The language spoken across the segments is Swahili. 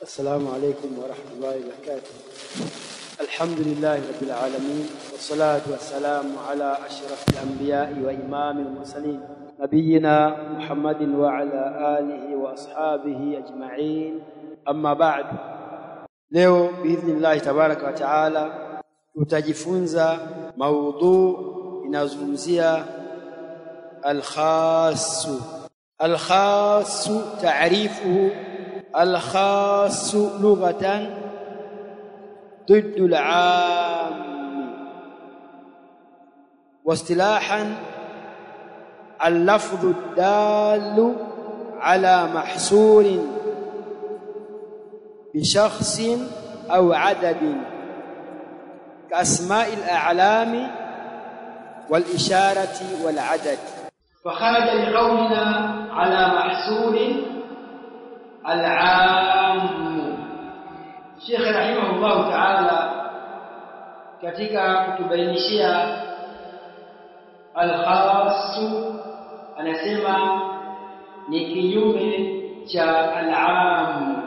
السلام عليكم ورحمة الله وبركاته. الحمد لله رب العالمين، والصلاة والسلام على أشرف الأنبياء وإمام المرسلين نبينا محمد وعلى آله وأصحابه أجمعين. أما بعد، leo biidhnillah tabaraka wa taala tutajifunza maudhu inazungumzia al-khass ta'rifuhu. الخاص لغة ضد العام، واصطلاحا اللفظ الدال على محصور بشخص أو عدد كأسماء الأعلام والإشارة والعدد. فخرج لقولنا على محصور العام. Sheikh rahimahullah ta'ala katika kutubainishia al-khass anasema ni kinyume cha al-aam.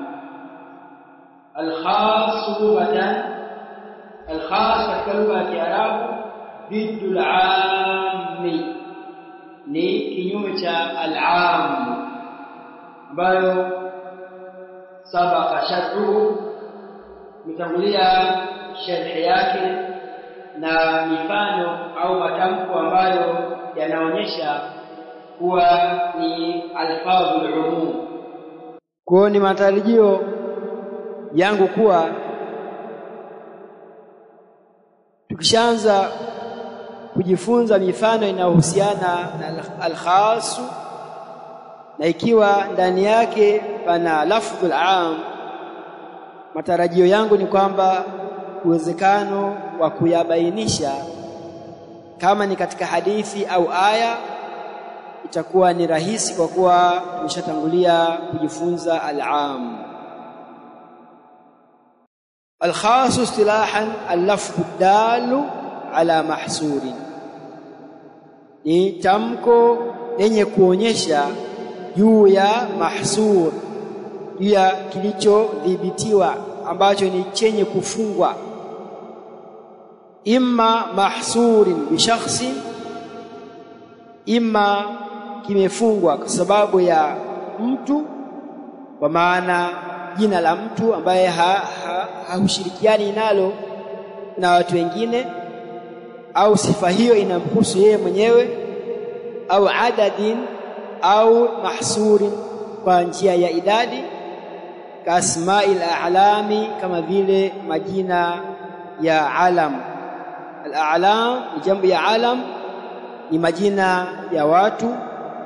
Al-khass lughatan, al-khass katika lugha ya Kiarabu ضد al-aam, ni kinyume cha al-aam ambayo sabaka sharhu mitangulia sharhi yake na mifano au matamko ambayo yanaonyesha kuwa ni alfadhul umum. Kwa ni matarajio yangu kuwa tukishaanza kujifunza mifano inayohusiana na al-khass, na ikiwa ndani yake pana lafdhul aam, matarajio yangu ni kwamba uwezekano wa kuyabainisha kama ni katika hadithi au aya itakuwa ni rahisi, kwa kuwa tumeshatangulia kujifunza al-aam. Al-khass istilahan al-lafdhu dalu ala mahsurin, ni tamko lenye kuonyesha juu ya mahsur, juu ya kilichodhibitiwa ambacho ni chenye kufungwa. Imma mahsurin bi shakhsin, imma kimefungwa kwa sababu ya mtu, kwa maana jina la mtu ambaye haushirikiani nalo na watu wengine, au sifa hiyo inamhusu yeye mwenyewe, au adadin, au mahsurin kwa njia ya idadi, kasma'il a'lami, kama vile majina ya alam. Al-a'lam ni jambo ya alam, ni majina ya watu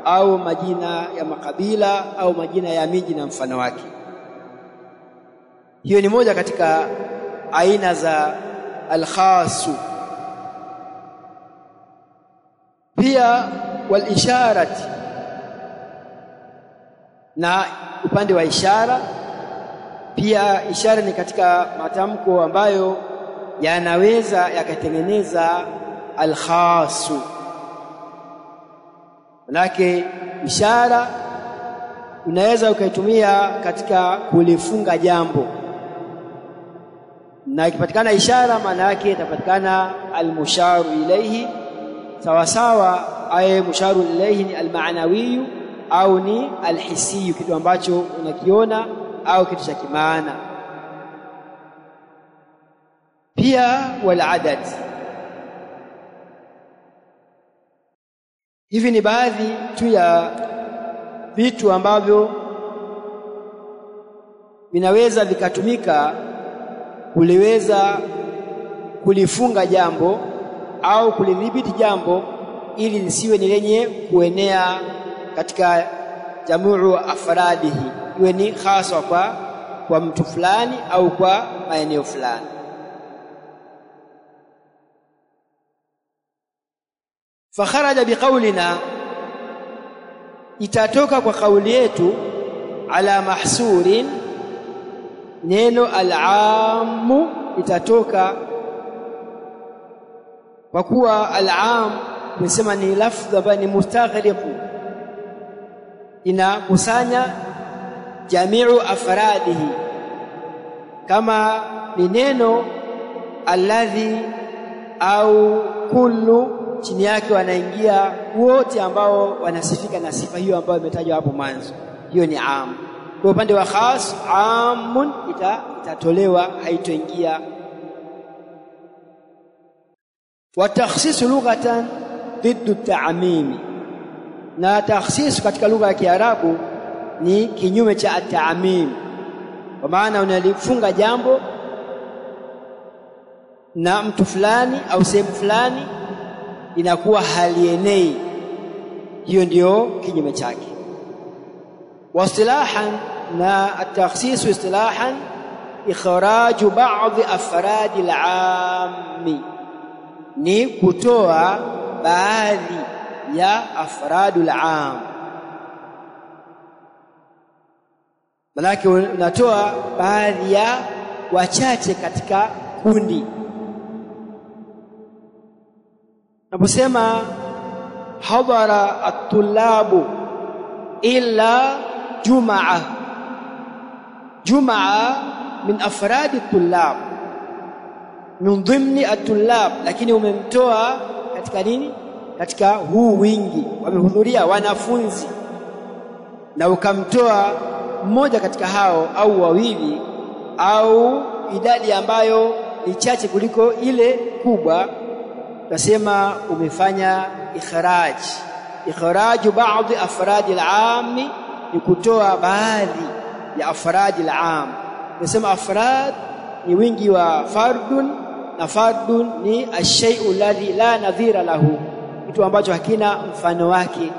au majina ya makabila au majina ya miji na mfano wake. Hiyo ni moja katika aina za al-khass. Pia wal isharati, na upande wa ishara pia. Ishara ni katika matamko ambayo yanaweza yakatengeneza al-khass. Manake ishara unaweza ukaitumia katika kulifunga jambo, na ikipatikana ishara maana yake itapatikana al-musharu ilayhi, sawa sawa aye musharu ilayhi ni al-ma'nawi au ni al-hissi, kitu ambacho unakiona au kitu cha kimaana. Pia wal adad. Hivi ni baadhi tu ya vitu ambavyo vinaweza vikatumika kuliweza kulifunga jambo au kulidhibiti jambo ili lisiwe ni lenye kuenea katika jamuu afradihi, iwe ni hasa kwa mtu fulani au kwa maeneo fulani. Fakharaja biqaulina, itatoka kwa kauli yetu, ala mahsurin, neno al-aam itatoka kwa kuwa al-aam tunasema ni lafdh ambayo ni mustaghriqu, inakusanya jamiu afradihi, kama ni neno alladhi au kullu, chini yake wanaingia wote ambao wanasifika na sifa hiyo ambayo imetajwa hapo mwanzo. Hiyo ni am. Kwa upande wa khas, amun itatolewa, haitoingia. Wa takhsis lughatan ضد التعميم, na takhsis katika lugha ya Kiarabu ni kinyume cha at-ta'mim, kwa maana unalifunga jambo na mtu fulani au sehemu fulani inakuwa halienei. Hiyo ndio kinyume chake. Wasilahan, na at-takhsis istilahan ikhraj ba'd afrad al-'am, ni kutoa baadhi ya afradul 'am. Malaki unatoa baadhi ya wachache katika kundi. Naposema hadara at-tullabu illa jumaa, jumaa min afradi at-tullab, min dhimni at-tullab, lakini umemtoa katika nini? Katika huu wingi wamehudhuria wanafunzi, na ukamtoa mmoja katika hao au wawili au idadi ambayo ni chache kuliko ile kubwa, tunasema umefanya ikhraju ba'd afradi al-'am, ni kutoa baadhi ya afradi al-'am. Tunasema afrad ni wingi wa fardun, na fardun ni ash-shay'u alladhi la nadhira lahu, kitu ambacho hakina mfano wake.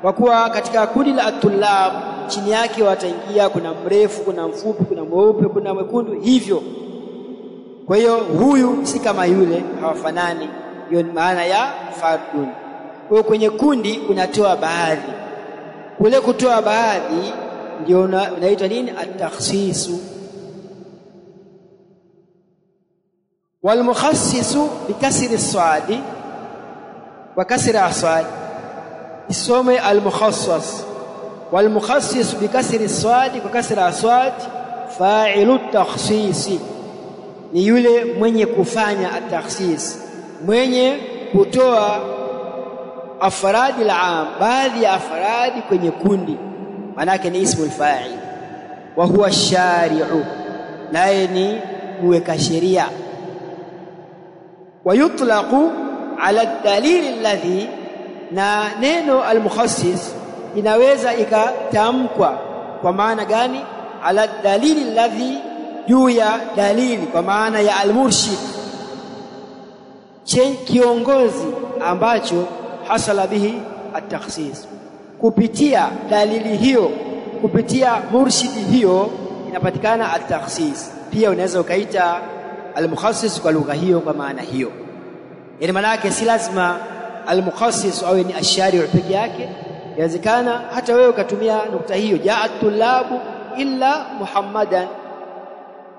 Kwa kuwa katika kundi la at-tullab chini yake wataingia, kuna mrefu, kuna mfupi, kuna mweupe, kuna mwekundu, hivyo. Kwa hiyo huyu si kama yule, hawafanani. Hiyo ni maana ya fardun. Kwa hiyo kwenye kundi unatoa baadhi, kule kutoa baadhi ndio unaitwa nini? At-takhsisu. Wal mukhassisu bikasri as-sad wa kasri as-sad, isome al mukhassas. Wal mukhassis bikasri as-sad wa kasri as-sad, fa'ilu at-takhsis, ni yule mwenye kufanya at-takhsis, mwenye kutoa afradi al-'am, baadhi ya afradi kwenye kundi, manake ni ismu al-fa'il. Wa huwa ash-shari'u, naye ni muweka sheria. Wa yutlaqu ala ad-dalil alladhi, na neno al-mukhassis inaweza ikatamkwa kwa maana gani? Ala ad-dalil alladhi, juu ya dalili, kwa maana ya al-murshid, kiongozi ambacho hasala bihi at-takhsis, kupitia dalili hiyo, kupitia murshidi hiyo inapatikana at-takhsis. Pia unaweza ukaita al-mukhassis kwa lugha hiyo, kwa maana hiyo. Yani maana yake si lazima al-mukhassis awe ni ash-shari' peke yake, inawezekana hata wewe ukatumia nukta hiyo, jaa tullabu illa muhammadan.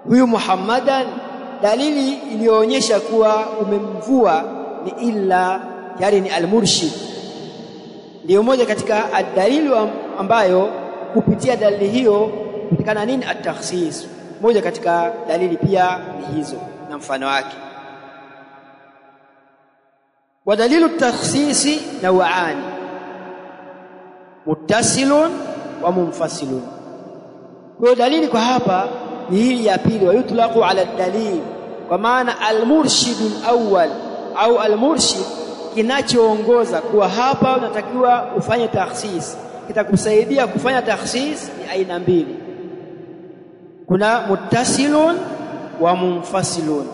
Huyu muhammadan, dalili iliyoonyesha kuwa umemvua ni illa, yani ni al-murshid. Ndio moja katika ad-dalili ambayo kupitia dalili hiyo kupatikana nini? At-takhsis. Moja katika dalili pia ni hizo na mfano wake. Wa dalilu at-takhsisi naw'an, muttasilun wa munfasilun. Kwa dalili kwa hapa ni hii ya pili, wa yutlaqu ala ad-dalil, kwa maana al-murshid al-awwal au al-murshid, kinachoongoza kuwa hapa unatakiwa ufanye takhsis, kitakusaidia kufanya takhsis, ni aina mbili. Kuna muttasilun wa munfasilun.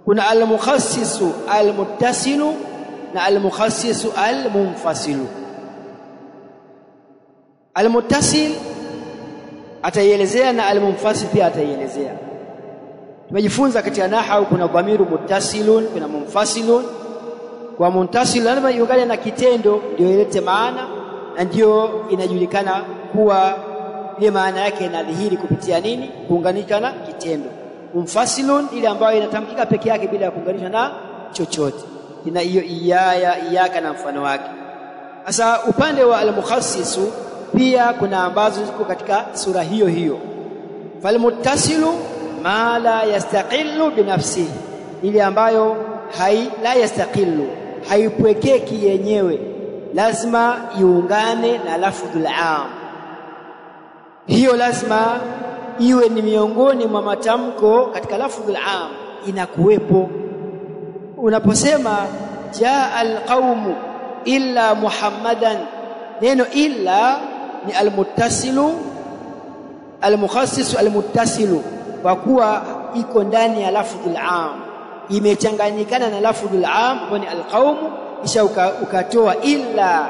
Kuna al-mukhassisu al-muttasilu na al-mukhassisu al-munfasilu. Al-muttasil ataielezea na al-munfasil pia ataielezea. Tumejifunza katika nahwu kuna dhamiru muttasilun, kuna munfasilun. Kwa muntasil lazima iungane na kitendo ndio ilete maana, na ndio inajulikana kuwa ile maana yake inadhihiri kupitia nini? Kuunganika na kitendo. Munfasilun ile ambayo inatamkika peke yake bila kuunganishwa na chochote, ina hiyo iyaka na mfano wake. Sasa upande wa al-mukhassisu pia kuna ambazo ziko katika sura hiyo hiyo, falmuttasilu ma la yastaqillu binafsihi, ile ambayo la yastaqillu, haipwekeki yenyewe, lazima iungane na lafdhul aam. Hiyo lazima iwe ni miongoni mwa matamko katika lafdhul aam, inakuwepo. Unaposema jaa alqaumu illa muhammadan, neno illa ni almuttasilu almukhassisu almuttasilu, kwa kuwa iko ndani ya lafdhul aam, imechanganyikana na lafdhul aam ambao ni alqaumu, kisha ukatoa illa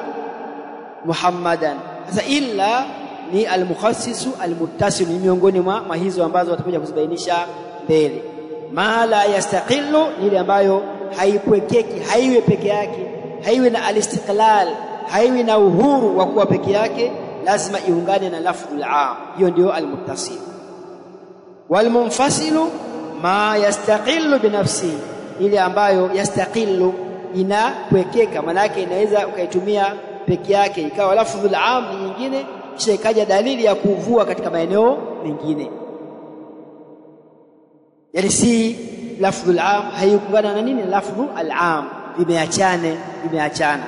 muhammadan. Sasa illa ni almukhassisu almuttasilu, ni miongoni mwa hizo ambazo watakuja kuzibainisha mbele. Ma la yastaqillu ni ile ambayo haipwekeki, haiwe peke yake, haiwe na alistiqlal, haiwe na uhuru wa kuwa peke yake, lazima iungane na lafdhul aam. Hiyo ndio almuttasil. Walmunfasilu ma yastaqillu binafsihi, ile ambayo yastaqillu, inapwekeka, maana yake inaweza ukaitumia peke yake ikawa lafdhul aam ni nyingine, kisha ikaja dalili ya kuvua katika maeneo mengine. Yani si lafdhul aam haikungana na nini lafdhu al-aam, vimeachana.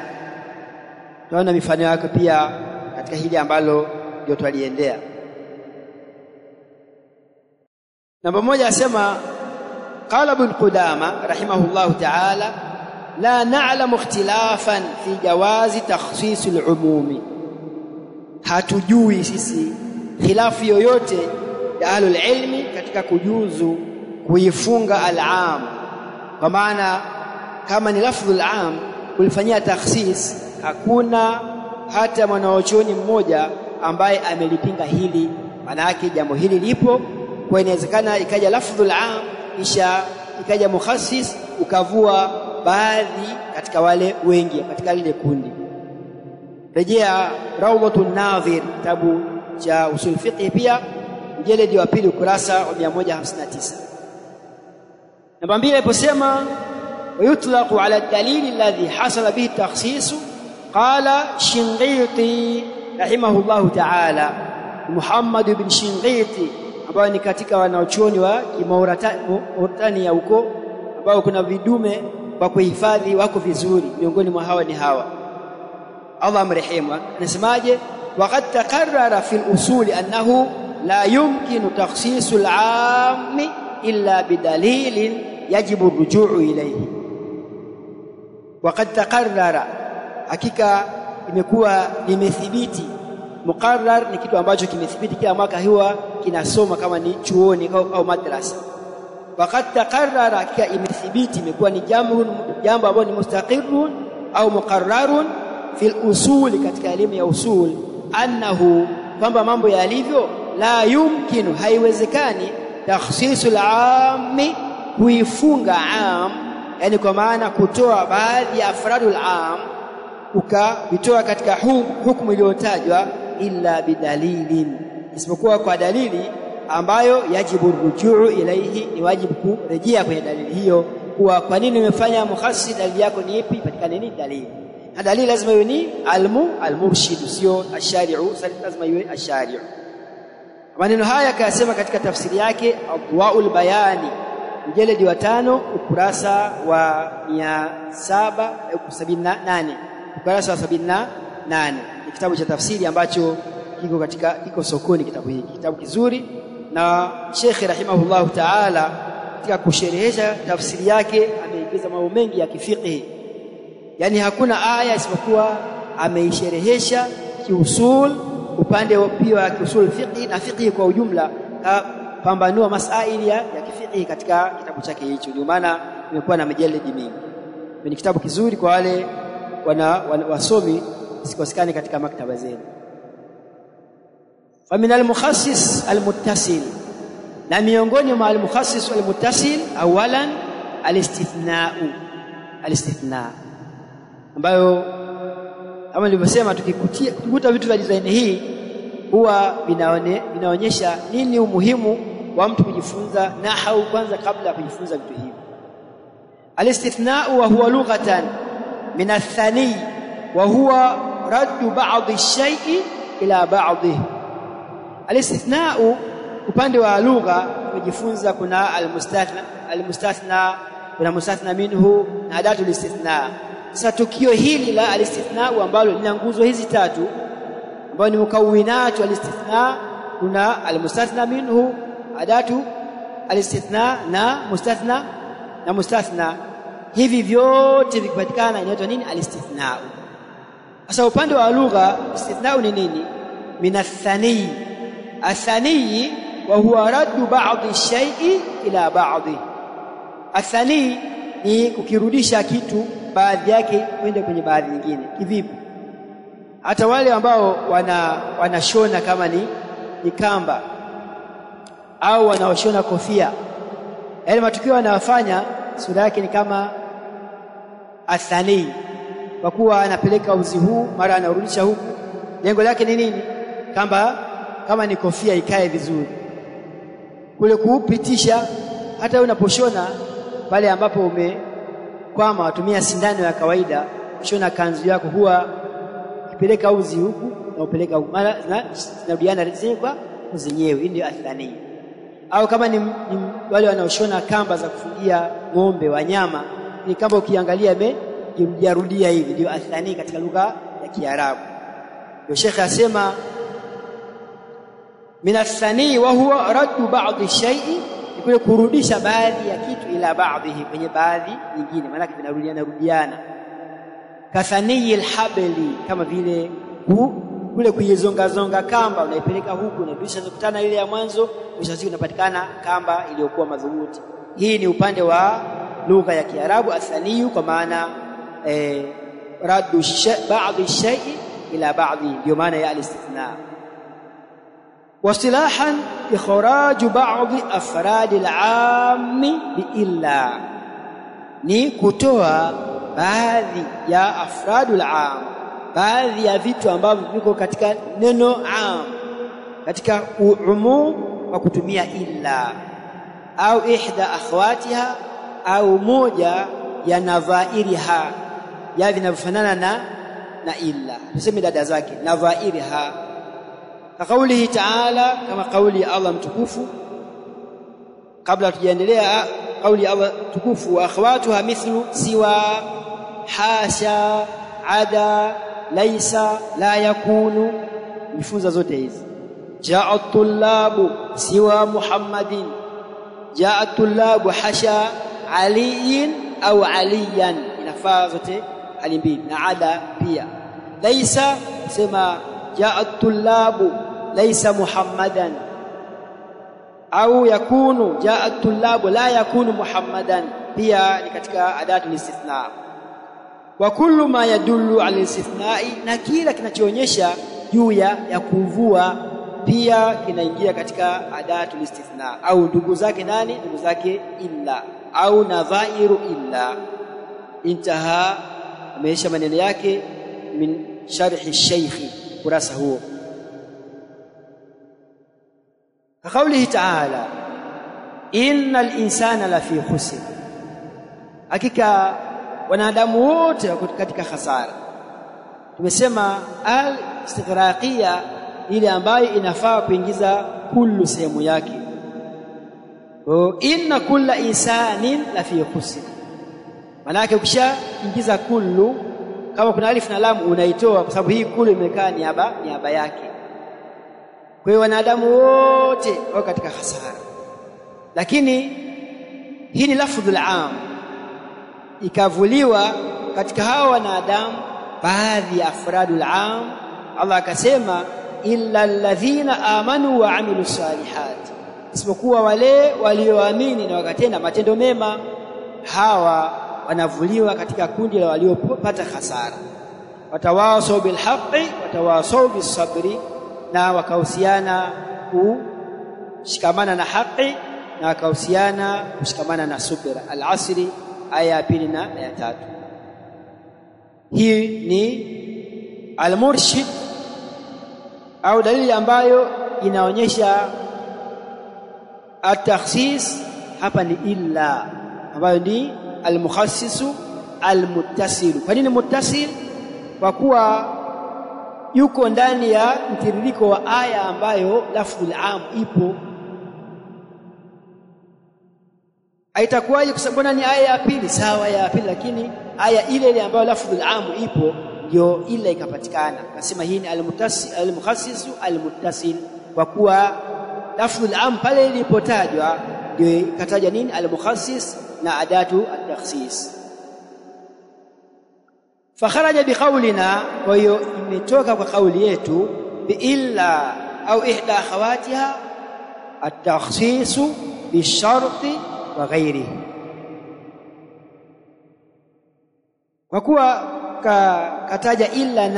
Tunaona mifano yake pia katika hili ambalo ndio twaliendea. Namba moja asema qala ibn Qudama rahimahullahu ta'ala, la na'lamu ikhtilafan fi jawazi takhsis al-umumi, hatujui sisi khilafu yoyote ya ahlul ilmi katika kujuzu kuifunga al-aam. Kwa maana kama ni lafdhul aam kulifanyia takhsis, hakuna hata mwanachuoni mmoja ambaye amelipinga hili. Maana yake jambo hili lipo, kwa inawezekana ikaja lafdhul aam kisha ikaja mukhassis, ukavua baadhi katika wale wengi katika lile kundi. Rejea Rawdatun Nadhir, kitabu cha usul fiqh, pia mjeledi wa pili ukurasa wa 159. Namba 2 aliposema ويطلق على الدليل الذي حصل به التخصيص، قال Shinqiti rahimahullahu ta'ala, Muhammad ibn Shinqiti ambaye ni katika wanaochuoni wa Mauritania huko, ambao kuna vidume wa kuhifadhi wako vizuri, miongoni mwa hawa ni hawa, Allah amrehemu. Anasemaje? waqad taqarrara fi al-usul annahu la yumkinu takhsisu al-aam illa bidalilin yajibu ar-ruju'u ilayhi. Waqad taqarrara, hakika imekuwa limethibiti. Muqarrar ni kitu ambacho kimethibiti, kila mwaka huwa kinasoma kama ni chuoni au madrasa. Waqad taqarrara, hakika imethibiti, imekuwa ni jambo ambalo ni mustaqirrun au muqarrarun fil usuli, katika elimu ya usul, annahu, kwamba mambo yalivyo, la yumkinu, haiwezekani, takhsisul aam, kuifunga aam, yani kwa maana kutoa baadhi ya afradul aam ukavitoa katika hukumu iliyotajwa, illa bidalilin, isipokuwa kwa dalili ambayo yajibu rujuu ilaihi, ni wajibu kurejea kwenye dalili hiyo, kuwa kwa nini umefanya mukhassis, dalili yako ni ipi, patikana nini dalili. Na dalili lazima iwe ni al-murshid, sio ash-shari'u, lazima iwe ash-shari'u. Maneno haya kayasema katika tafsiri yake Adwaul Bayani, mjeledi wa 5 ukurasa wa 778, ukurasa wa 78. Ni kitabu cha tafsiri ambacho kiko sokoni. Kitabu hiki kitabu kizuri, na Sheikh rahimahullahu ta'ala katika kusherehesha tafsiri yake ameingiza mambo mengi ya kifiqh. Yani hakuna aya isipokuwa ameisherehesha kiusul, upande pia wa kiusul fiqh na fiqh kwa ujumla, pambanua masaili ya kifiqh katika kitabu chake hicho. Ndio maana imekuwa na majalidi mengi. Ni kitabu kizuri kwa wale wasomi, sikosekane katika maktaba zenu. Famin al-mukhassis al-muttasil, na miongoni mwa al-mukhassis al-muttasil, awalan al-istithna, ambayo kama nilivyosema, tukikuta vitu vya design hii huwa vinaonyesha nini umuhimu wa mtu kujifunza nahwu kwanza kabla ya kujifunza vitu hivi. Al-istithna wa huwa lughatan min ath-thani wa huwa raddu ba'd ash-shay'i ila ba'dih. Al-istithna upande wa lugha tujifunza kuna almustathna kuna mustathna minhu na adatul istithna. Sasa tukio hili la alistithna ambalo lina nguzo hizi tatu ambayo ni mukawinatu alistithna, kuna almustathna minhu, adatu alistithna na mustathna, hivi vyote vikipatikana inaitwa nini? Alistithna. Sasa upande wa lugha istithna ni nini? Minathani, athani wa huwa raddu ba'dhi shay'i ila ba'dhi. Athani ni kukirudisha kitu baadhi yake kwenda kwenye baadhi nyingine. Kivipi? Hata wale ambao wanashona kama ni kamba au wanaoshona kofia, yale matukio wanayofanya sura yake ni kama athani, kwa kuwa anapeleka uzi huu mara anarudisha huku. Lengo lake ni nini? Kama ni kofia ikae vizuri, kule kuupitisha. Hata unaposhona pale ambapo umekwama, watumia sindano ya kawaida kushona kanzu yako, huwa ukipeleka uzi huku na upeleka huku, mara zinarudiana kwa zenyewe. Hii ndio athani. Au kama ni wale wanaoshona kamba za kufungia ng'ombe, wanyama, ni kamba ukiangalia imejirudia hivi, ndio athani katika lugha ya Kiarabu. Ndio Sheikh asema minathani wa huwa raddu ba'dhi shay'i, ni kule kurudisha baadhi ya kitu ila baadhihi, kwenye baadhi nyingine, maana vinarudiana. Kathani alhabli, kama vile kule kuizonga kamba, unaipeleka huku na kisha kukutana ile ya mwanzo, kisha siku inapatikana kamba iliyokuwa madhubuti. Hii ni upande wa lugha ya Kiarabu athani, kwa maana raddu ba'dhi shay'i ila ba'dhi, ndio maana ya alistithna. واصطلاحا إخراج بعض أفراد العام بإلا، ni kutoa baadhi ya afradul am, baadhi ya vitu ambavyo viko katika neno am, katika umum kwa kutumia illa, au ihda akhwatiha, au moja ya nadhairiha, ya vinavyofanana na illa, tuseme dada zake, nadhairiha. Kauli Taala, kama kauli ya Allah mtukufu. Kabla tujaendelea, kauli ya Allah mtukufu, wa akhwatuha mithlu siwa, hasha, ada, laisa, la yakunu. Nifunza zote hizi. Jaa tullabu siwa Muhammadin, jaa tullabu hasha aliyin au aliyan, inafaa zote hali mbili, na ada pia. Laisa sema jaa tullabu laisa Muhammadan, au yakunu jaa tullabu la yakunu Muhammadan, pia ni katika adatu istithna. Wa kullu ma yadullu ala istithna'i, na kila kinachoonyesha juu ya kuvua pia kinaingia katika adatu istithna. Au ndugu zake nani? Ndugu zake illa, au nadhairu illa. Intaha, ameisha maneno yake min sharhi shaykhi, kurasa huo. Kauli Taala, innal insana lafi khusr, hakika wanadamu wote wako katika hasara. Tumesema al-istighraqiyya ile ambayo inafaa kuingiza kullu sehemu yake. Inna kulla insanin lafi khusr, manake ukishaingiza kullu, kama kuna alif na lam unaitoa, kwa sababu hii kullu imekaa niaba yake. Kwa hiyo wanadamu wote wako katika hasara, lakini hii ni lafdhul aam, ikavuliwa katika hawa wanadamu baadhi ya afradul aam. Allah akasema illa alladhina amanu wa amilu salihat, isipokuwa wale walioamini na wakatenda matendo mema, hawa wanavuliwa katika kundi la waliopata hasara. Watawasau bil haqqi watawasau bis sabri, na wakahusiana kushikamana na haki na wakahusiana kushikamana na subira. Al-Asri aya ya 2 na aya 3. Hii ni al-murshid au dalili ambayo inaonyesha at-takhsis. Hapa ni illa ambayo ni al-mukhassisu al-muttasil. Kwa nini muttasil? Kwa kuwa yuko ndani ya mtiririko wa aya ambayo lafdhul am ipo, Haitakuwaje? Kwa sababu ni aya ya pili, sawa ya pili, lakini aya ile ile ambayo lafdhul am ipo ndio ile ikapatikana. Akasema hii ni al-mukhassisu al-muttasil, kwa kuwa lafdhul am pale ilipotajwa ndio ikataja nini? Al-mukhassis na adatu at-takhsis. Fakharaja biqaulina, kwa hiyo imetoka kwa kauli yetu, bi illa au ihda akhawatiha at-takhsisu bisharti wa ghairihi. Kwa kuwa kataja illa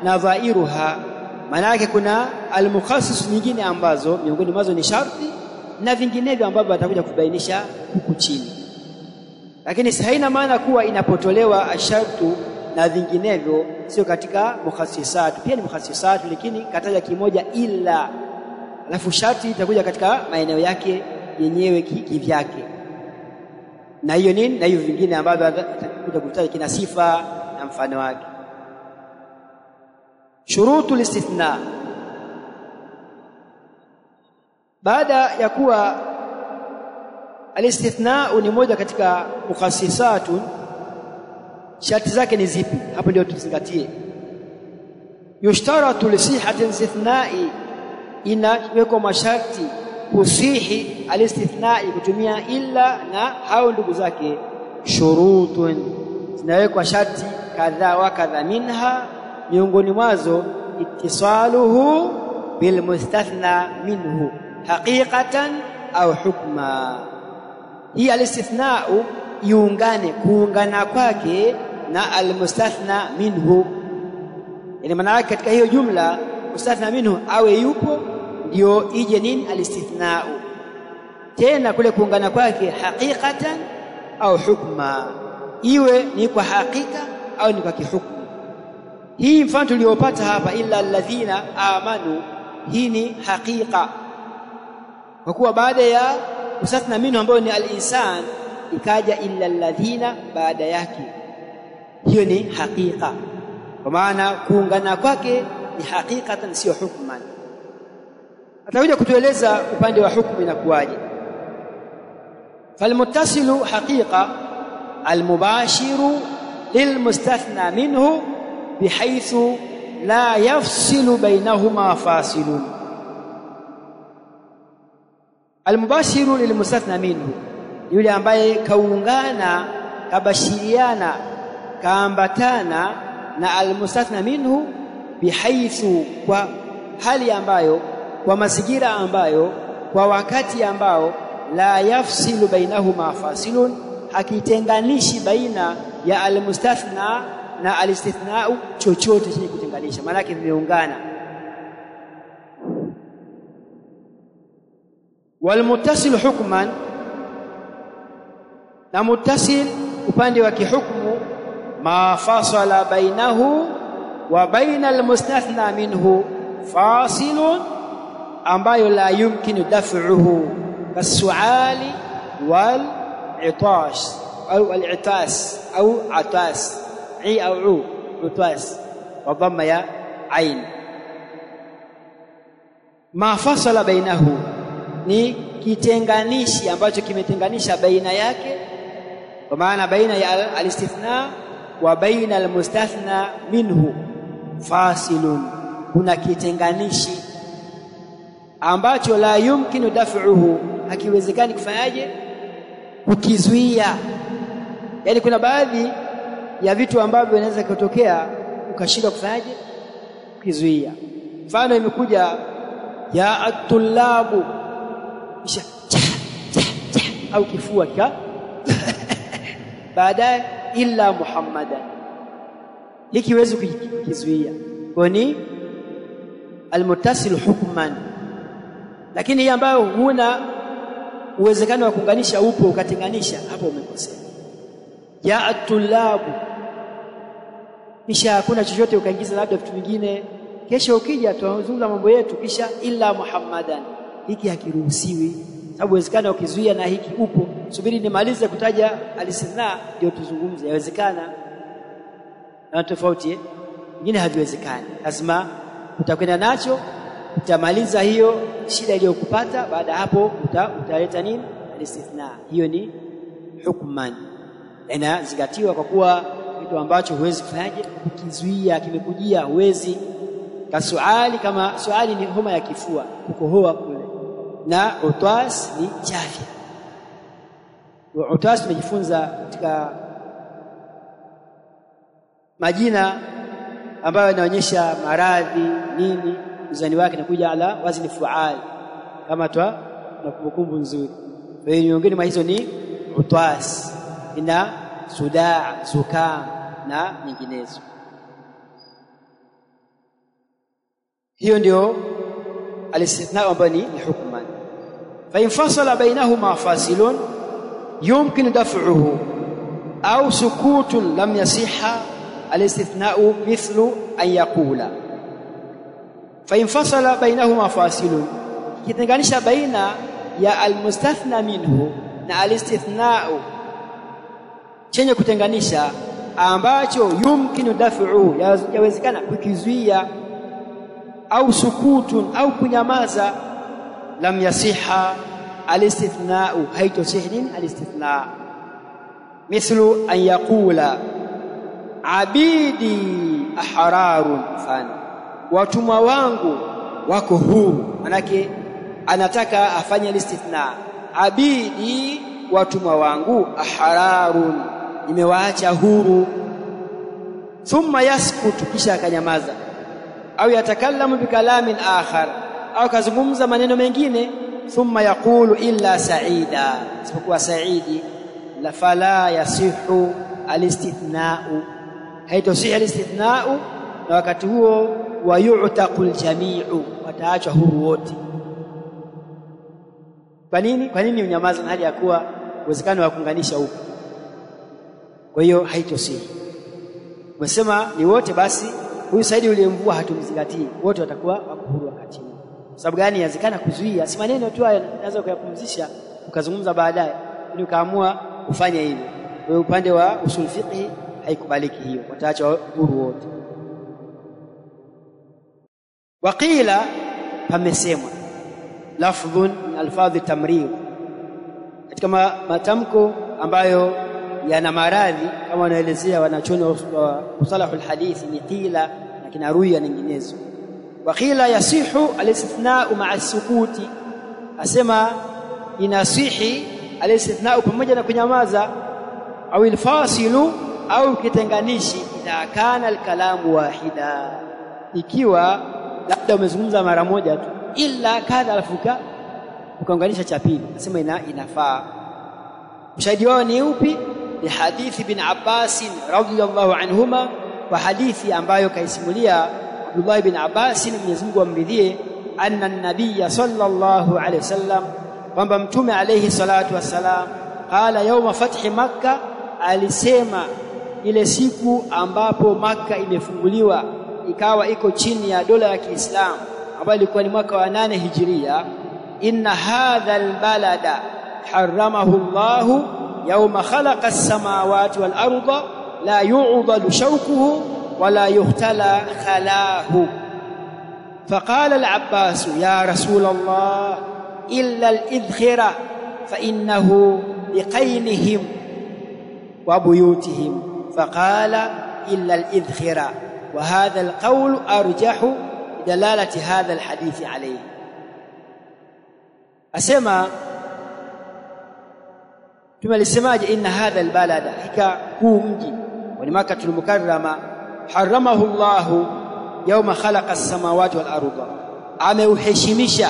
na dhairuha, maana yake kuna al-mukhassis nyingine ambazo miongoni mwazo ni sharti na vinginevyo ambavyo atakuja kubainisha huku chini. Lakini haina maana kuwa inapotolewa ashartu na vinginevyo sio katika mukhassisat, pia ni mukhassisat, lakini kataja kimoja illa, alafu sharti itakuja katika maeneo yake yenyewe kivyake. Na hiyo nini? Na hiyo vingine ambavyo atakuja kutaja kina sifa na mfano wake. Shurutul istithna, baada ya kuwa al-istithna ni moja katika mukhassisatun, sharti zake ni zipi? Hapo ndio tuzingatie. Yushtaratu li sihhati istithna'i, inawekwa masharti kusihi al-istithna'i kutumia illa na hao ndugu zake. Shurutun, zinawekwa sharti kadha wa kadha, minha, miongoni mwazo ittisaluhu bil mustathna minhu haqiqatan au hukma. Hii al-istithna'u iungane, kuungana kwake na al-mustathna minhu, yani maana yake katika hiyo jumla mustathna minhu awe yupo, ndio ije nini? Al-istithna'u. Tena kule kuungana kwake haqiqatan au hukma, iwe ni kwa hakika au ni kwa kihukumu. Hii mfano tuliopata hapa, illa alladhina amanu, hii ni hakika, kwa kuwa baada ya mustathna minhu ambayo ni al-insan ikaja illa alladhina baada yake, hiyo ni hakika, kwa maana kuungana kwake ni hakikatan, sio hukman. Atakuja kutueleza upande wa hukumu inakuwaje. Falmuttasilu haqiqa almubashiru lilmustathna minhu bihaythu la yafsilu bainahuma fasilun. Almubashiru lilmustathna minhu, yule ambaye kaungana, kabashiriana, kaambatana na almustathna minhu bihaythu, kwa hali ambayo, kwa mazingira ambayo, kwa wakati ambao, la yafsilu bainahuma fasilun, hakitenganishi baina ya almustathna na alistithna'u chochote chenye kutenganisha, maana yake vimeungana. Walmuttasil hukman, na muttasil upande wa kihukumu, ma fasala bainahu wa baina almustathna minhu fasilun, ambayo la yumkinu daf'uhu kasuali wal itash au al-itas au atas, i au u, utas wa dhamma ya ain. Ma fasala bainahu ni kitenganishi ambacho kimetenganisha baina yake, kwa maana baina ya al-istithna wa baina al-mustathna minhu fasilun, kuna kitenganishi ambacho la yumkinu daf'uhu, hakiwezekani kufanyaje? Kukizuia. Yani kuna baadhi ya vitu ambavyo vinaweza kutokea ukashindwa kufanyaje? Kukizuia. Mfano imekuja ya at-tullabu, kisha au kifua kika baadaye illa Muhammadan, hiki huwezi kukizuia, kwani almuttasil hukman. Lakini hii ambayo huna uwezekano wa kuunganisha upo ukatenganisha, hapo umekosea. Ya at-tullabu, kisha hakuna chochote ukaingiza labda vitu vingine, kesho ukija tuanzungumza mambo yetu, kisha illa Muhammadan, hiki hakiruhusiwi, sababu uwezekano ukizuia na hiki upo. Subiri nimalize kutaja al-istithna ndio tuzungumze. Yawezekana na tofauti nyingine haviwezekani, lazima utakwenda nacho, utamaliza hiyo shida iliyokupata, baada hapo utaleta nini? Al-istithna. Hiyo ni hukman, inazingatiwa kwa kuwa kitu ambacho huwezi kufanyaje kukizuia, kimekujia huwezi. Kasuali, kama suali ni homa ya kifua, kukohoa kule, na utwas ni chafya. Utwas tumejifunza katika majina ambayo yanaonyesha maradhi nini, uzani wake nakuja ala wazni fual, kama na kumbukumbu nzuri. Kwa hiyo miongoni mwa hizo ni utwas, ina sudaa, zukam na nyinginezo. hiyo ndio alistithna ambayo ni hukman. Fa infasala bainahuma fasilun yumkin daf'uhu au sukutun lam yasiha alistithna'u mithlu an yaqula. Fa infasala bainahuma fasilun, kitenganisha baina ya almustathna minhu na alistithna'u chenye kutenganisha ambacho yumkinu daf'u, yawezekana kukizuia, au sukutun, au kunyamaza, lam yasiha alistithna'u, haitosihi nini alistithna'. Mithlu an yaqula abidi ahrarun, fana watumwa wangu wako huru, manake anataka afanye alistithna. Abidi watumwa wangu, ahrarun nimewaacha huru. Thumma yaskutu, kisha akanyamaza, au yatakallamu bikalamin akhar, au kazungumza maneno mengine. Thumma yaqulu illa sa'ida, isipokuwa sa'idi, la fala yasihu alistithna'u, haitosihi alistithna'u, na wakati huo wa yu'taqul jami'u, wataachwa huru wote. Kwa nini unyamaza na hali ya kuwa uwezekano wa kuunganisha huko? Kwa hiyo haitosihi. Umesema ni wote, basi huyu Saidi uliyemvua hatumzingatii, wote watakuwa wako huru wakati huo. Sababu gani? Inawezekana kuzuia, si maneno tu haya naweza kuyapumzisha ukazungumza baadaye, ili ukaamua kufanya hivyo. Kwa hiyo upande wa usul fiqh haikubaliki hiyo, wataacha huru wote. Waqila, pamesemwa lafdhun min alfadhi tamrir, katika matamko ambayo yana maradhi, kama wanaelezea wanachoni wa musalahul hadithi, ni qila na kinaruya nyinginezo. Waqila yasihu alistithna'u ma'a sukuti, asema inasihi alistithna'u pamoja na kunyamaza, au alfasilu, au kitenganishi, idha kana alkalamu wahida, ikiwa labda umezungumza mara moja tu, illa kadha alafuka ukaunganisha cha pili, asema inafaa. Ushahidi wao ni upi? Ni hadithi bin Abbas radhiyallahu anhuma, wa hadithi ambayo kaisimulia Abdullah bin Abbas, Mwenyezi Mungu amridhie, anna an-nabiy sallallahu alayhi wasallam, kwamba mtume alayhi salatu wassalam, qala yawma fathi Makkah, alisema ile siku ambapo Makkah imefunguliwa ikawa iko chini ya dola ya Kiislamu, ambayo ilikuwa ni mwaka wa 8 Hijria, inna hadha albalada haramahu Allahu yawma khalaqa as-samawati wal arda la yu'dadu shawkuhu wala yuhtala khalahu. Faqala al-Abbas ya Rasul Allah illa al-idkhira fa innahu biqaynihim wa buyutihim. Faqala illa al-idkhira, wa hadha al-qawl arjahu dalalati hadha al-hadith alayhi. Asema tumalisemaje, inna hadha albalada, hika huu mji wa Makkah al-Mukarrama, haramahu Allahu yawma khalaqa as-samawati wal arda, ameuheshimisha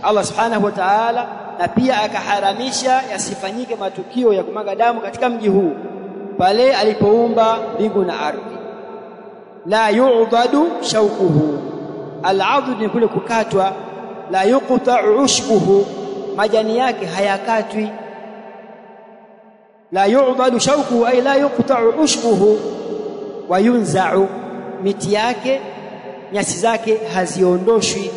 Allah subhanahu wa ta'ala, na pia akaharamisha yasifanyike matukio ya kumwaga damu katika mji huu pale alipoumba mbingu na ardhi. La yu'dadu shawkuhu, al-'adud ni kule kukatwa, la yuqta'u ushbuhu, majani yake hayakatwi. La yu'dadu shawkuhu ay la yuqta'u ushbuhu, wa yunza'u, miti yake nyasi zake haziondoshwi,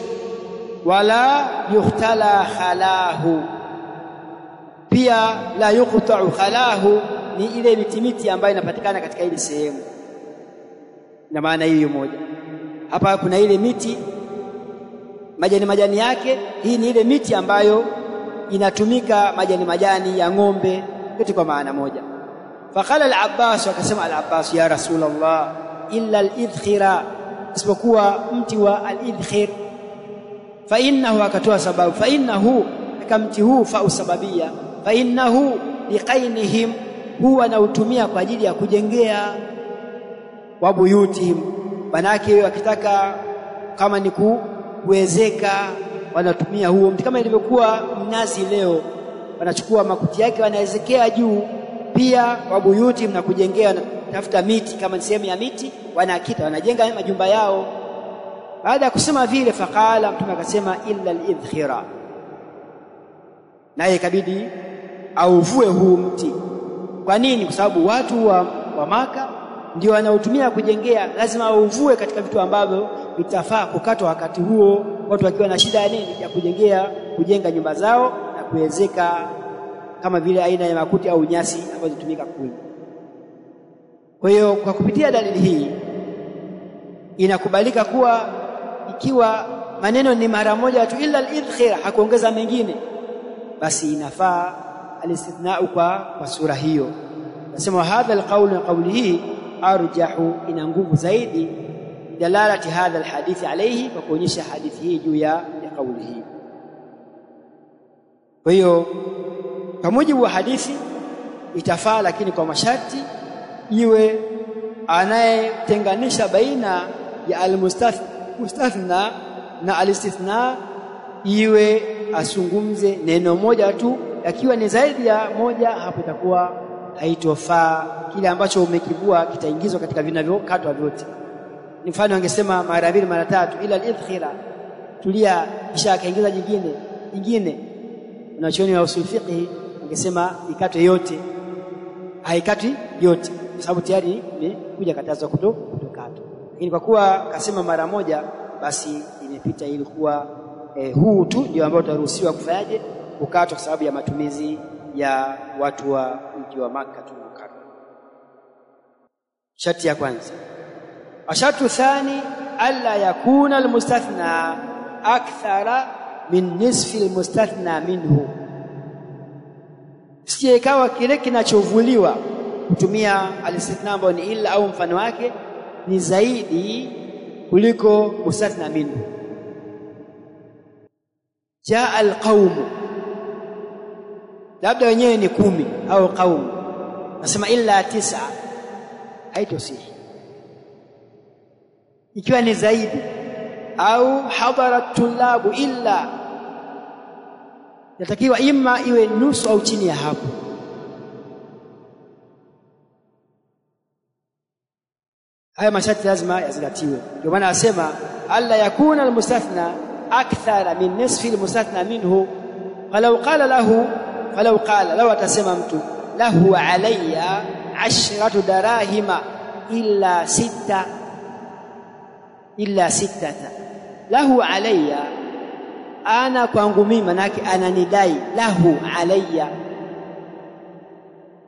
wala yuhtala khalahu, pia la yuqta'u khalahu ni ile miti ambayo inapatikana katika ile sehemu. Na maana hiyo moja hapa, kuna ile miti majani yake, hii ni ile miti ambayo inatumika majani ya ng'ombe, yote kwa maana moja. Faqala al-Abbas, akasema al-Abbas, ya Rasulullah, illa al-idkhira, isipokuwa mti wa al-idkhir. Fa innahu, akatoa sababu, fa innahu, kama mti huu fa usababia, fa innahu liqainihim, huwa nautumia kwa ajili ya kujengea, wa buyutihim, manake wakitaka kama ni kuwezeka wanatumia huo mti, kama ilivyokuwa mnazi leo wanachukua makuti yake wanawezekea juu. Pia wa buyutihim, na kujengea, tafuta miti kama ni sehemu ya miti wanakita wanajenga majumba yao. Baada ya kusema vile, faqala, mtume akasema illa al-idkhira, naye ikabidi auvue huu mti. Kwa nini? Kwa sababu watu wa Maka ndio wanaotumia kujengea, lazima auvue katika vitu ambavyo vitafaa kukatwa wakati huo, watu wakiwa na shida ya nini, ya kujengea, kujenga nyumba zao na kuwezeka, kama vile aina ya makuti au nyasi ambazo hutumika kuni. Kwa hiyo kwa kupitia dalili hii inakubalika kuwa ikiwa maneno ni mara moja tu, illa al-idkhira, hakuongeza mengine, basi inafaa al-istithna'u kwa sura hiyo. Nasema hadha al-qawl, qawli hii arjahu, ina nguvu zaidi, dalalati hadha al-hadith alayhi, kwa kuonyesha hadithi hii juu ya kauli hii. Kwa hiyo kwa mujibu wa hadithi itafaa, lakini kwa masharti iwe anayetenganisha baina ya al-mustathna na al-istithna iwe asungumze neno moja tu. Akiwa ni zaidi ya moja, hapo itakuwa haitofaa, kile ambacho umekivua kitaingizwa katika vinavyokatwa vyote. Ni mfano angesema mara mbili mara tatu, ila al-idkhira, tulia, kisha akaingiza nyingine. Unachoni wa usul fiqh angesema ikatwe yote, haikatwi yote, kwa sababu tayari imekuja katazo kutokatwa. Lakini kwa kuwa akasema mara moja, basi imepita, ilikuwa huu tu ndio ambao utaruhusiwa kufanyaje, kukatwa, kwa sababu ya matumizi ya watu wa mji wa Makka tu. Sharti ya kwanza. Ashartu thani, alla yakuna almustathna akthara min nisfi almustathna minhu, sije ikawa kile kinachovuliwa kutumia alistithna ambao ni illa au mfano wake ni zaidi kuliko mustathna minhu. Jaa alqaum, labda wenyewe ni 10 au qaum, nasema illa 9, haitosihi. Ikiwa ni zaidi, au hadara tulabu, illa, yatakiwa imma iwe nusu au chini ya hapo. Haya masharti lazima yazingatiwe. Ndio maana asema alla yakuna almustathna akthara min nisfi almustathna minhu, falau qala law atasema mtu lahu alayya 10 darahima illa 6, lahu alayya, ana kwangu mimi, manake ananidai, lahu alayya,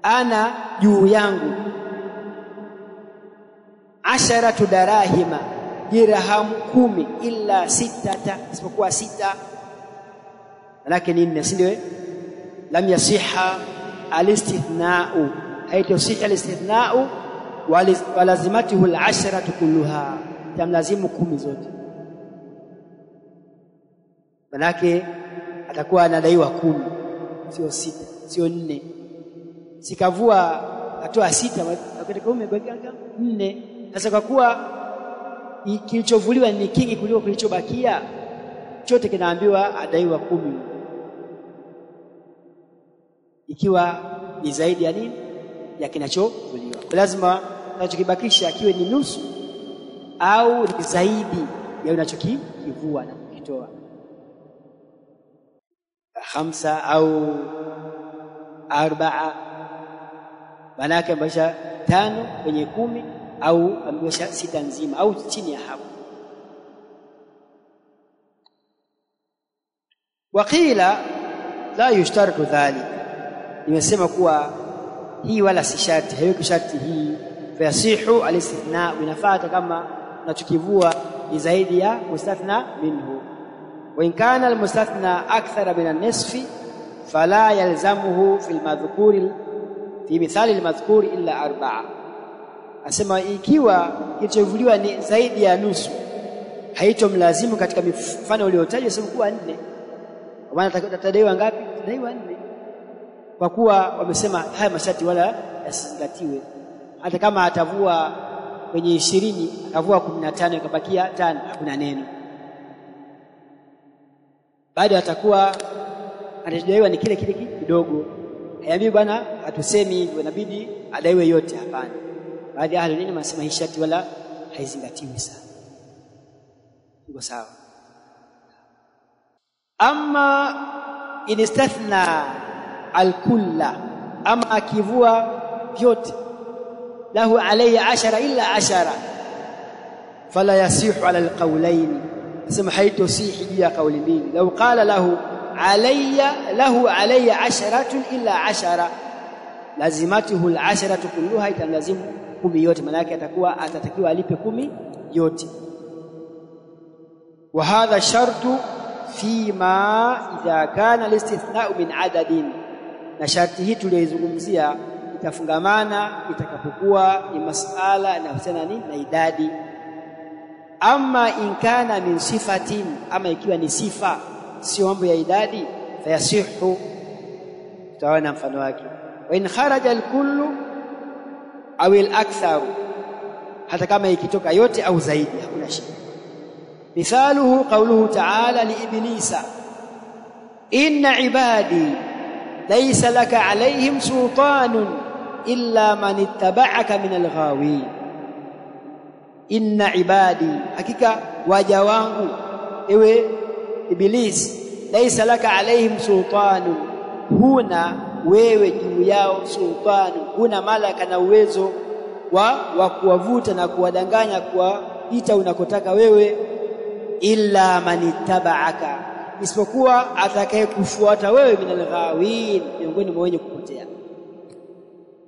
ana juu yangu, 10 darahima, dirham 10, illa 6, isipokuwa 6, manake ni 4, si ndio? Lam yasiha al-istithna'u, haitosiha al-istithna'u, walazimatuhu al-10 kulluha, tamlazimu 10 zote, manake atakuwa anadaiwa 10, sio 6, sio 4. Sikavua atoa 6, wakati umebakia 4. Sasa kwa kuwa kilichovuliwa ni kingi kuliko kilichobakia, chote kinaambiwa adaiwa 10, ikiwa ni zaidi ya nini, ya kinachovuliwa. Lazima unachokibakisha kiwe ni nusu au ni zaidi ya unachokivua na kukitoa, 5 au 4, manake ambasha 5 kwenye 10, au ambasha 6 nzima au chini ya hapo. Waqila la yushtaratu dhalik, nimesema kuwa hii wala si sharti, hayo sharti hii. Fayasihu alistithna, inafata kama unachokivua ni zaidi ya mustathna minhu. Wa in kana almustathna akthara min an-nisfi fala yalzamuhu fi al-madhkuri fi mithali al-madhkur illa 4. Asema ikiwa kilichovuliwa ni zaidi ya nusu haitomlazimu katika mifano iliyotajwa sema kuwa 4. Kwa maana atadaiwa ngapi? Atadaiwa 4. Kwa kuwa wamesema haya masharti wala yasizingatiwe. Hata kama atavua kwenye 20 akavua 15 ikabakia 5 hakuna neno. Bado atakuwa anadaiwa ni kile kidogo. Hayambii bwana hatusemi hivyo inabidi adaiwe yote, hapana. Baadhi ya ahli ilmu wanasema hii sharti wala haizingatiwi sana. Iko sawa. Amma in istathna al-kulla, ama akivua vyote, lahu alayya 10 illa 10, fala yasihu ala al-qawlayn, sema haitosihi juu ya kauli mbili. Lau qala lahu alayya 10 illa 10, lazimatuhu al-10 kulluha, italazimu 10 yote, maana yake atatakiwa alipe 10 yote. Wa hadha shartu fima idha kana al-istithna'u min adadin, na sharti hii tuliyozungumzia itafungamana itakapokuwa ni masala inahusiana na idadi. Amma in kana min sifatin, ama ikiwa ni sifa sio mambo ya idadi, fayasihu, tutaona mfano wake. Wa in kharaja al-kullu aw al-akthar, hata kama ikitoka yote au zaidi hakuna shida. Mithaluhu qawluhu ta'ala li iblisa, inna ibadi laysa laka alayhim sultanun illa man ittaba'aka min al-ghawin. Inna ibadi, hakika waja wangu ewe Iblis, laysa laka alayhim sultanun, huna wewe juu yao sultanu, huna malaka na uwezo wa kuwavuta na kuwadanganya kuwaita unakotaka wewe, illa man ittaba'aka, isipokuwa atakayekufuata wewe, min al-ghawin, miongoni mwa wenye kupotea.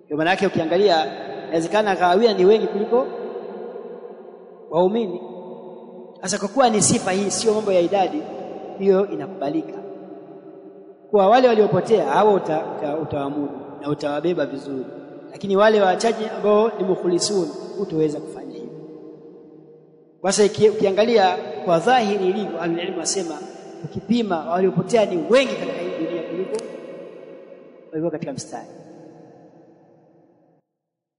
Kwa maana yake ukiangalia inawezekana ghawia ni wengi kuliko waumini. Sasa kwa kuwa ni sifa hii sio mambo ya idadi, hiyo inakubalika. Kwa wale waliopotea hao utawaamuru na utawabeba vizuri, lakini wale wachache ambao ni mukhlisun utaweza kufanya hivyo. Sasa ukiangalia kwa dhahiri ilivyo, al-ilmu wasema ukipima waliopotea ni wengi katika hii dunia kuliko walio katika mstari.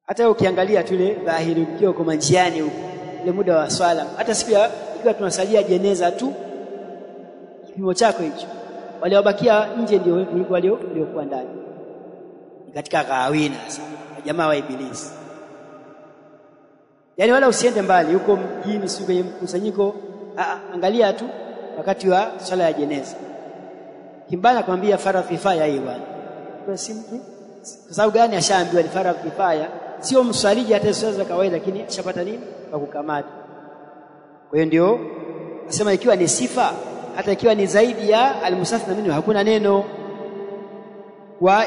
Hata ukiangalia tule dhahiri ukiwa kwa njiani huko ile muda wa swala, hata siku ikiwa tunasalia jeneza tu, kipimo chako hicho, wale wabakia nje ndio kuliko waliokuwa ndani, katika ghawina. Sasa jamaa wa Ibilisi, yani wala usiende mbali huko mjini, si kwenye mkusanyiko, angalia tu wakati wa swala ya jeneza. Kimbana kwambia faradhi kifaya hii bwana, kwa simple. Kwa sababu gani? Ashaambiwa ni faradhi kifaya, sio mswaliji hata swala za kawaida, lakini ashapata nini kwa kukamata. Kwa hiyo ndio nasema ikiwa ni sifa, hata ikiwa ni zaidi ya al-mustathna minhu hakuna neno. Wa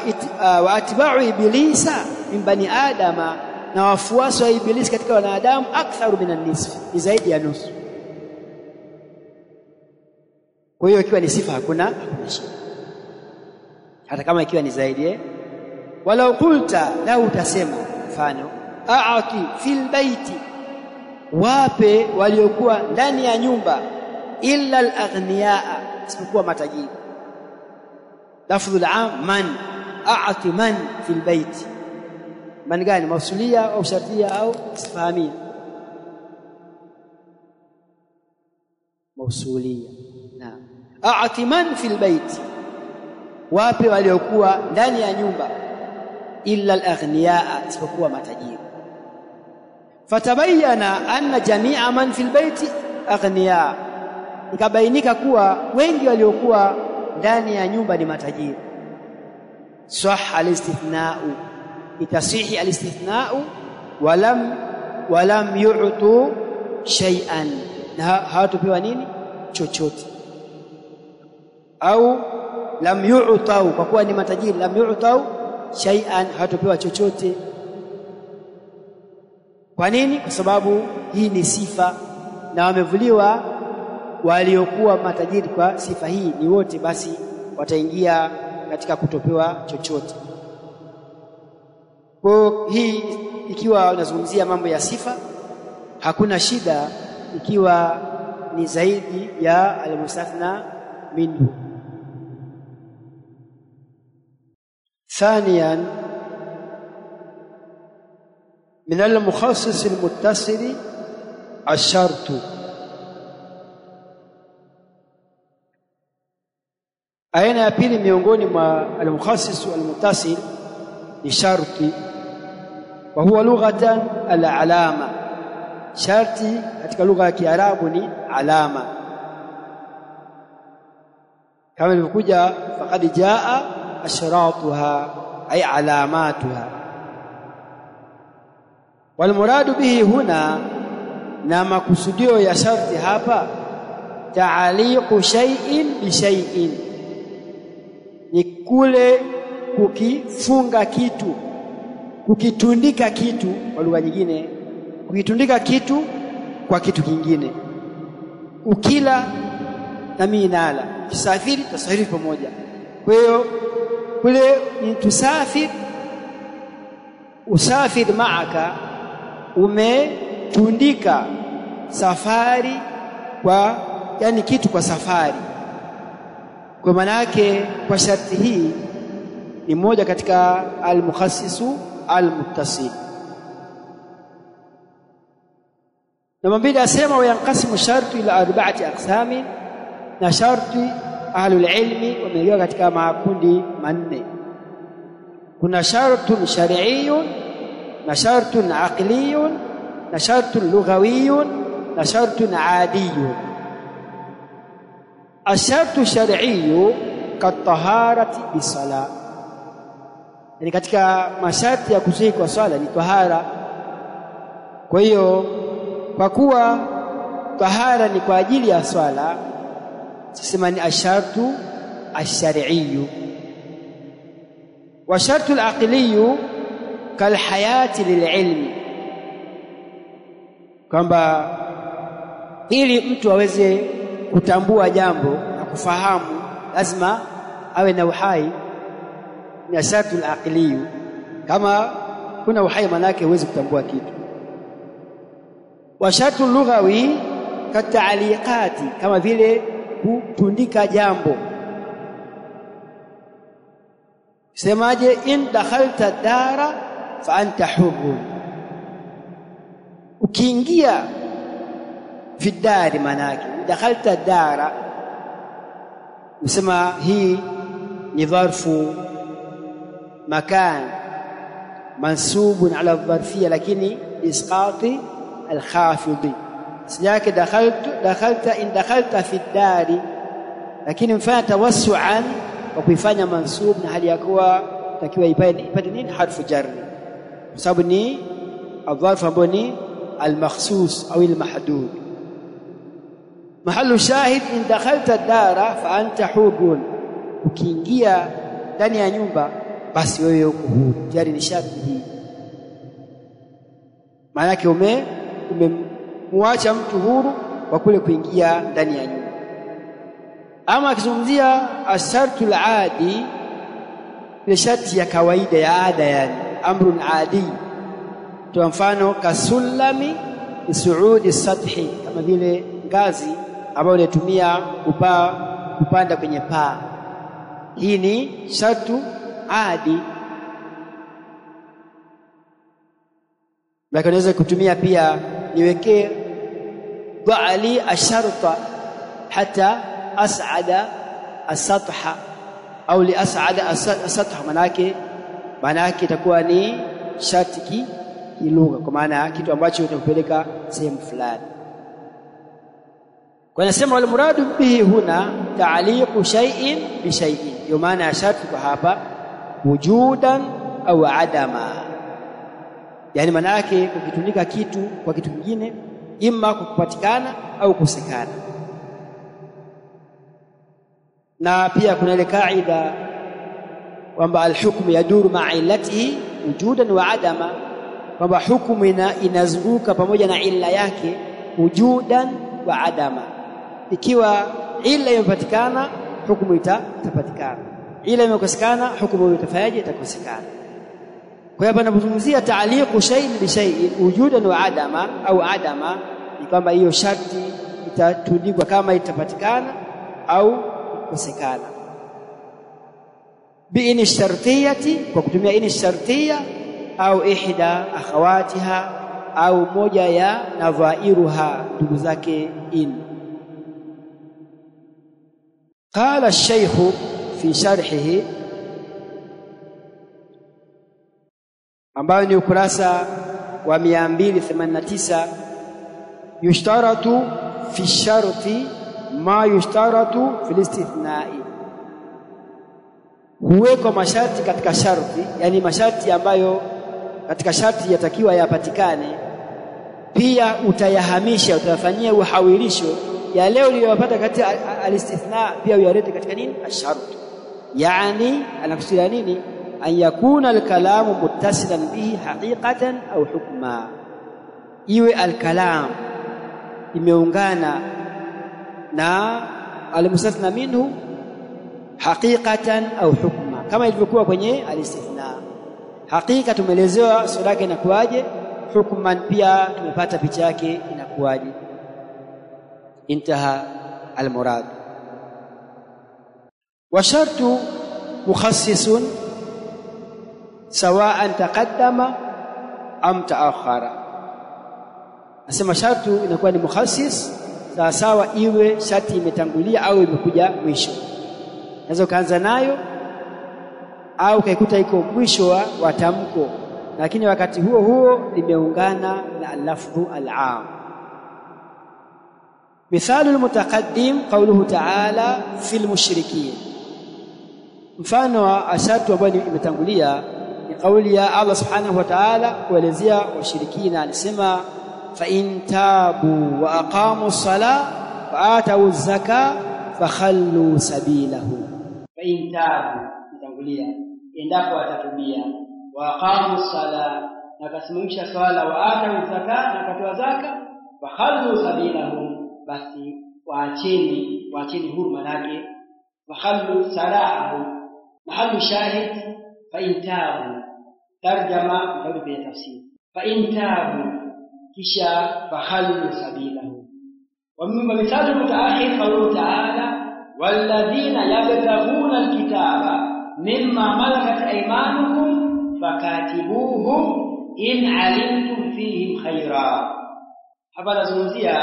atba'u iblisa min bani adama, na wafuasi wa Ibilisi katika wanadamu aktharu minan nisf, ni zaidi ya nusu. Kwa hiyo ikiwa ni sifa hakuna shida, hata kama ikiwa ni zaidi. Walau qulta, lau utasema mfano, a'ati fil baiti, wape waliokuwa ndani ya nyumba, illa al-aghniyaa, isipokuwa matajiri. Lafdhul am man, a'ati man fil baiti, man gani? Mausulia au shartia au istifhamia? Mausulia. Naam, a'ati man fil baiti, wape waliokuwa ndani ya nyumba, illa al-aghniyaa, isipokuwa matajiri. Fatabayyana anna jami'a man fil baiti aghniyaa, ikabainika kuwa wengi waliokuwa ndani ya nyumba ni matajiri. Sahha al-istithna'u, itasihi al-istithna'u, walam yu'tu shay'an, na hawatupewa nini? Chochote. Au lam yu'tau, kwa kuwa ni matajiri, lam yu'tau shay'an, hawatupewa chochote. Kwa nini? Kwa sababu hii ni sifa, na wamevuliwa waliokuwa matajiri kwa sifa hii ni wote, basi wataingia katika kutopewa chochote. Kwa hii ikiwa unazungumzia mambo ya sifa hakuna shida ikiwa ni zaidi ya al-mustathna minhu. ثانيا من المخصص المتصل الشرط. aina ya pili miongoni mwa al-mukhassis wal-muttasil ni sharti, wa huwa lughatan al-alama. Sharti katika lugha ya Kiarabu ni alama, kama ilivyokuja faqad jaa ashratuha ay alamatuha. wal muradu bihi huna, na makusudio ya sharti hapa ta'aliqu shay'in bi shay'in, ni kule kukifunga kitu, kukitundika kitu, kwa lugha nyingine kukitundika kitu kwa kitu kingine. Ukila na mimi nala, tusafiri tusafiri pamoja. Kwa hiyo kule ni tusafiri, usafiri maaka, umetundika safari kwa, yani kitu kwa safari. Kwa maana yake kwa sharti hii ni moja katika al-mukhassisu al-muttasil. Namba mbili asema wayanqasimu shartu ila arba'ati aqsami, na sharti ahlul ilmi wamegawa katika makundi manne. kuna shartun shar'iyyun na shartun aqliyyun na shartun lughawiyyun na shartun 'adiyyun. Ashartu shar'iyyu kataharati bisala, yani katika masharti ya kusihi kwa swala ni tahara. Kwa hiyo kwa kuwa tahara ni kwa ajili ya swala, sisema ni ashartu ash-shar'iyyu. Wa shartu al-aqliyyu kal hayati lililmi, kwamba ili mtu aweze kutambua jambo na kufahamu lazima awe na uhai, ni shartu al-aqliyyu. Kama kuna uhai manake huwezi kutambua kitu. Wa shartu lughawi kata'liqati, kama vile kutundika jambo. Semaje? In dakhalta dara fa anta hurr, ukiingia fi dari, manake dakhalta dara, usema hii ni dharfu makan mansubun ala dharfiyya, lakini isqati al-khafidi siyake dakhalta in dakhalta fi dari, lakini mfanya tawassuan kwa kuifanya mansub na hali ya kuwa takiwa ipate nini? Harfu jarri, kwa sababu ni adharfu ambayo ni al-makhsus au al-mahdud. Mahallu shahid in dakhalta dara fa anta hurun, ukiingia ndani ya nyumba basi wewe uko huru. Jari ni sharti hii, maana yake umemwacha mtu huru kwa kule kuingia ndani ya nyumba. Ama akizungumzia ashartu al-adi, ile sharti ya kawaida ya ada, yani amrun adi. Kwa mfano kasulami suudi sathi, kama vile ngazi ambayo unatumia kupanda kwenye paa, hii ni shartu adi. Lakini unaweza kutumia pia niwekee dhali asharta hata as'ada as-satha au li as'ada as-satha, manake itakuwa ni sharti kilugha, kwa maana kitu ambacho utakupeleka sehemu fulani. Kwa nasema wal muradu bihi huna ta'liqu shay'in bi shay'in, ndio maana ya sharti kwa hapa wujudan au adama, yani maana yake kukitundika kitu kwa kitu kingine, imma kupatikana au kukosekana. Na pia kuna ile kaida kwamba al-hukmu yaduru ma'a illatihi wujudan wa adama, kwamba hukumu inazunguka pamoja na illa yake wujudan wa adama. Ikiwa illa imepatikana hukumu itapatikana, illa imekosekana hukumu itafanyaje? Itakosekana. Kwa hiyo tunapozungumzia ta'liqu shay'in bi shay'in wujudan wa adama au adama, ni kwamba hiyo sharti itatundikwa kama itapatikana au kukosekana. Bi in shartiyati, kwa kutumia in shartiya, au ihda akhawatiha, au moja ya nadhairuha, ndugu zake in. Qala ash-shaykh fi sharhihi, ambayo ni ukurasa wa 289, yushtaratu fi sharti ma yushtaratu fil istithnai, huwekwa masharti katika sharti, yani masharti ambayo katika sharti yatakiwa yapatikane, pia utayahamisha, utayafanyia uhawilisho ya leo uliyopata katika al-istithna, pia uyalete katika nini ash-shart. Yani anakusudia nini? An yakuna al-kalamu muttasilan bihi haqiqatan au hukma, iwe al-kalam imeungana na al-mustathna minhu haqiqatan au hukma, kama ilivyokuwa kwenye al-istithna. Hakika tumeelezewa sura yake inakuaje, hukman pia tumepata picha yake inakuaje. Intaha al-murad. Wa shartu mukhassisun sawa'an taqaddama am ta'akhkhara, nasema shartu inakuwa ni mukhassis sawa sawa, iwe sharti imetangulia au imekuja mwisho. Naweza kaanza nayo au kaikuta iko mwisho wa tamko, lakini wakati huo huo limeungana na lafdhu al-aam. Mithalu al-mutaqaddim qawluhu ta'ala fil mushrikin, mfano wa sharti ambayo imetangulia ni kauli ya Allah subhanahu wa ta'ala kuelezea washirikina, alisema fa in tabu wa aqamu as-salah wa atu az-zakah fakhallu sabilahu. Fa in tabu imetangulia, endapo watatubia, wa aqamu as-salah, na kasimamisha swala, wa atu az-zakah, na katoa zaka, fakhallu sabilahum, basi waacheni huru, manake fakhallu salahu mahallu shahid fa in tabu, tarjama ndio kwa tafsiri fa in tabu, kisha fakhallu sabilahu. Wa mimma mithalu mutaakhir qawlu ta'ala walladhina yabtaghuna alkitaba mimma malakat aymanukum fakatibuhum in alimtum fihim khaira. Hapa nazungumzia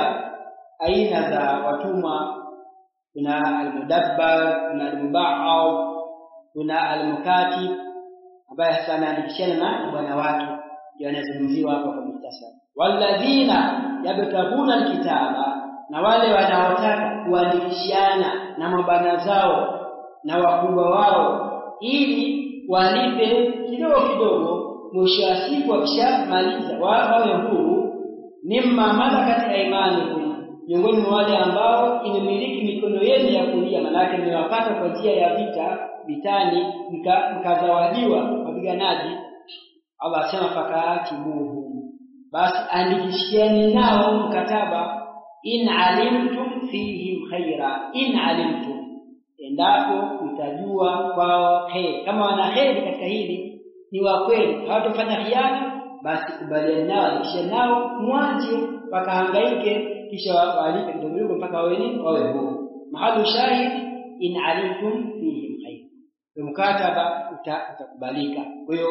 aina za watumwa. Kuna al-mudabbar, kuna al-muba'aw, kuna al-mukatib ambaye sana andikishana na bwana wake, ndio anazungumziwa hapa kwa muhtasari. Walladhina yabtaguna alkitaba, na wale wanaotaka kuandikishana na mabwana zao na wakubwa wao ili walipe kidogo kidogo, mwisho wa siku wakishamaliza wawe huru. Mimma malakat aymanukum, miongoni mwa wale ambao inamiliki mikono yenu ya kulia, manake mmewapata kwa njia ya vitani, mkazawadiwa wapiganaji. Allah asema fakatibuhum, basi andikishieni nao mkataba, in alimtum fihim khaira, in alimtum, endapo mtajua kwao khair, kama wana khair katika hili, ni wa kweli, hawatafanya khiana, basi kubaliana nao, andikishieni nao, mwache wakahangaike, kisha walipe kidogo mpaka wawe huru. Mahalu shahid in alimtum fihim khair, mkataba utakubalika. Kwa hiyo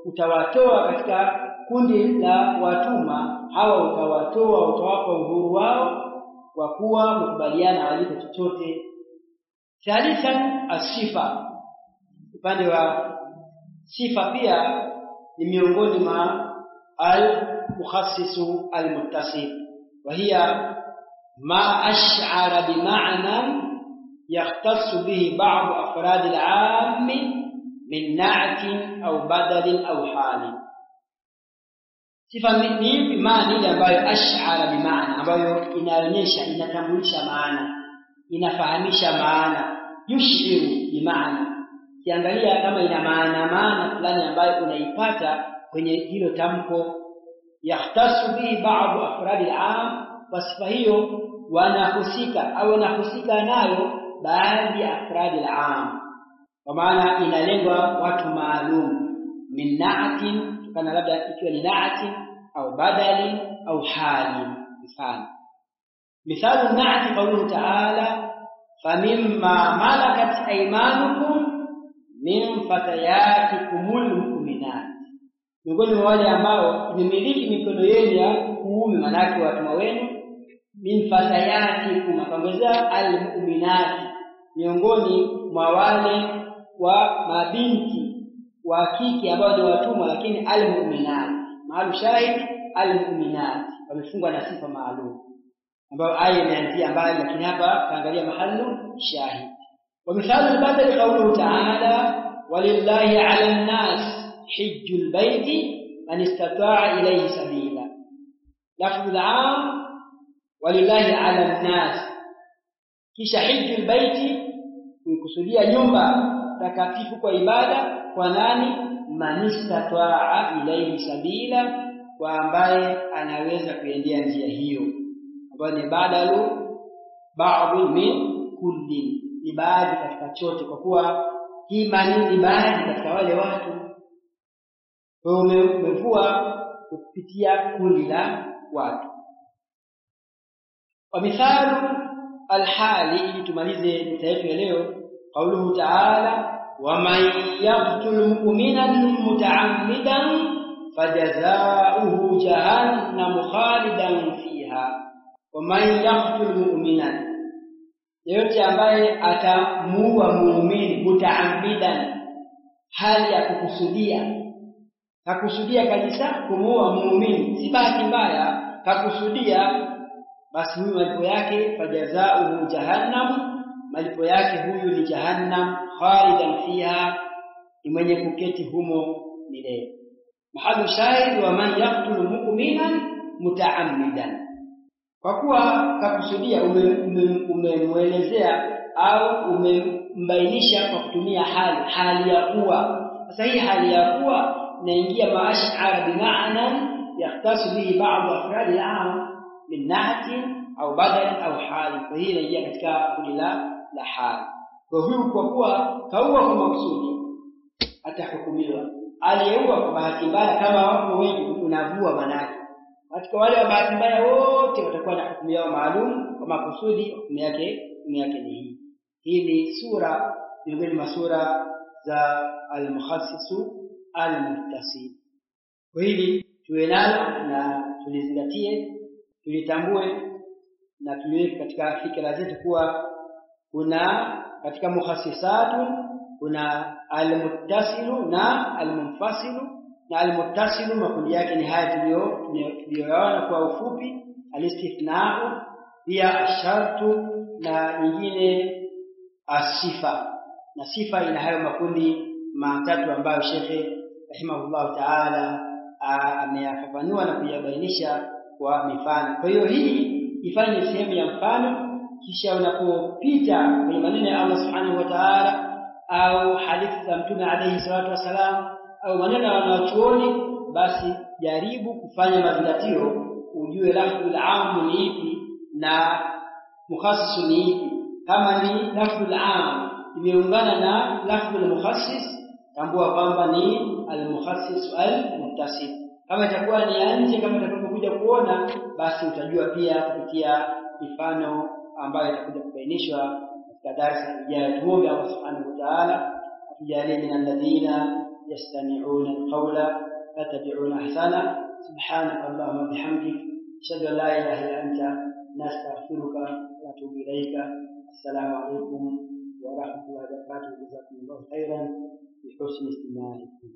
utawatoa katika kundi la watuma hawa, utawapa uhuru wao kwa kuwa mkubaliana walipe chochote. Thalithan asifa, upande wa sifa pia ni miongoni mwa al-mukhassisu al-muttasil, wa hiya ma ash'ara bi ma'na يختص به بعض أفراد العام من نعت أو بدل أو حال. Sifa ni bimaana ile ambayo ash'ara bimaana, ambayo inaonyesha, inatambulisha maana, inafahamisha maana. Yushiru bimaana, kiangalia kama ina maana fulani ambayo unaipata kwenye hilo tamko. Yahtasu bihi ba'd afrad al-'am, sifa hiyo wanahusika au wanahusika nayo baadhi ya afrad al-'am, kwa maana inalengwa watu maalum. min na'atin, kutokana labda ikiwa ni na'atin au badali au hali. Mithalu na'ati qawluhu ta'ala famimma malakat aymanukum min fatayatikumul mu'minat, miongoni mwa wale ambao imemiliki mikono yenu ya kuume, manake watumwa wenu. Min fatayatikum, akaongeza almu'minat, miongoni mwa wale wa mabinti wa kike ambao ni watumwa, lakini almu'minat maalu shahid almu'minat wamefungwa na sifa maalum ambayo aya imeanzia mbali, lakini hapa kaangalia mahallu shahid. Wa mithalu al-badal qawluhu ta'ala walillahi 'ala an-nas hajjul bayti man istata'a ilayhi sabila. Lafdhu al-'am walillahi 'ala an-nas, kisha hajjul bayti kukusudia nyumba takatifu kwa ibada kwa nani? Man istata'a ilayhi sabila, kwa ambaye anaweza kuendea njia hiyo, ambayo ni badalu ba'd min kulli, ni baadhi katika chote, kwa kuwa hii mani ni baadhi katika wale watu. Kwa umevua kupitia kundi la watu. Wa mithalu alhali, ili tumalize nukta yetu ya leo, qauluhu ta'ala وَمَنْ يَقْتُلْ مُؤْمِنًا مُتَعَمِّدًا فَجَزَاؤُهُ جَهَنَّمُ خَالِدًا فِيهَا. وَمَنْ يَقْتُلْ مُؤْمِنًا, yeyote ambaye atamuua muumini mutaammidan, hali ya kukusudia, kakusudia kabisa kumuua muumini, si bahati mbaya, kakusudia, basi huyu malipo yake fajazauhu jahannam, malipo yake huyu ni jahannam, khalidan fiha, ni mwenye kuketi humo milele. Mahalu shahid wa man yaqtulu mu'minan mutaammidan, kwa kuwa kakusudia, umemuelezea au umembainisha kwa kutumia hali ya kuwa. Sasa hii hali ya kuwa inaingia maashara bimaana yahtasu bihi ba'd afrad al-'am min na'ati au badal au hali, kwa hii inaingia katika kundi la hali. Kwa huyu kwa kuwa kaua kwa makusudi atahukumiwa. Aliyeua kwa bahati mbaya, kama wako wengi unavua manake, katika wale wa bahati mbaya wote watakuwa na hukumu yao maalum, kwa makusudi hukumu yake ni hii. Hii ni sura miongoni mwa sura za al-mukhassisu al-muttasil. Kwa hili tuwe nalo na tulizingatie, tulitambue na tuliweke katika fikra zetu kuwa kuna katika mukhassisatu kuna al-muttasilu na al-munfasilu, na al-muttasilu makundi yake ni haya tuliyoona kwa ufupi: al-istithna'u, pia ashartu, na nyingine asifa. Na sifa ina hayo makundi matatu ambayo Sheikh rahimahullah ta'ala ameyafafanua na kuyabainisha kwa mifano. Kwa hiyo hii ifanye sehemu ya mfano, kisha unapopita kwenye maneno ya Allah subhanahu wa ta'ala au hadithi za Mtume alayhi salatu wasalam au maneno ya wanachuoni, basi jaribu kufanya mazingatio, ujue lafdhul 'am ni ipi na mukhassisu ni ipi. Kama ni lafdhul 'am imeungana na lafdhul mukhassis, tambua kwamba ni al-mukhassis al-muttasil. Kama itakuwa ni ya nje, kama utakapokuja kuona, basi utajua pia kupitia mifano ambayo itakuja kubainishwa katika darasa ijayo. Tuombe Allah subhanahu wa ta'ala atujalie min alladhina yastami'una alqawla fattabi'una ahsana. Subhanaka Allahumma bihamdik, ashhadu an la ilaha illa anta, nastaghfiruka wa atubu ilayka. Assalamu alaykum wa rahmatullahi wa barakatuh. Jazakumullahu khairan bi husni istima'ikum.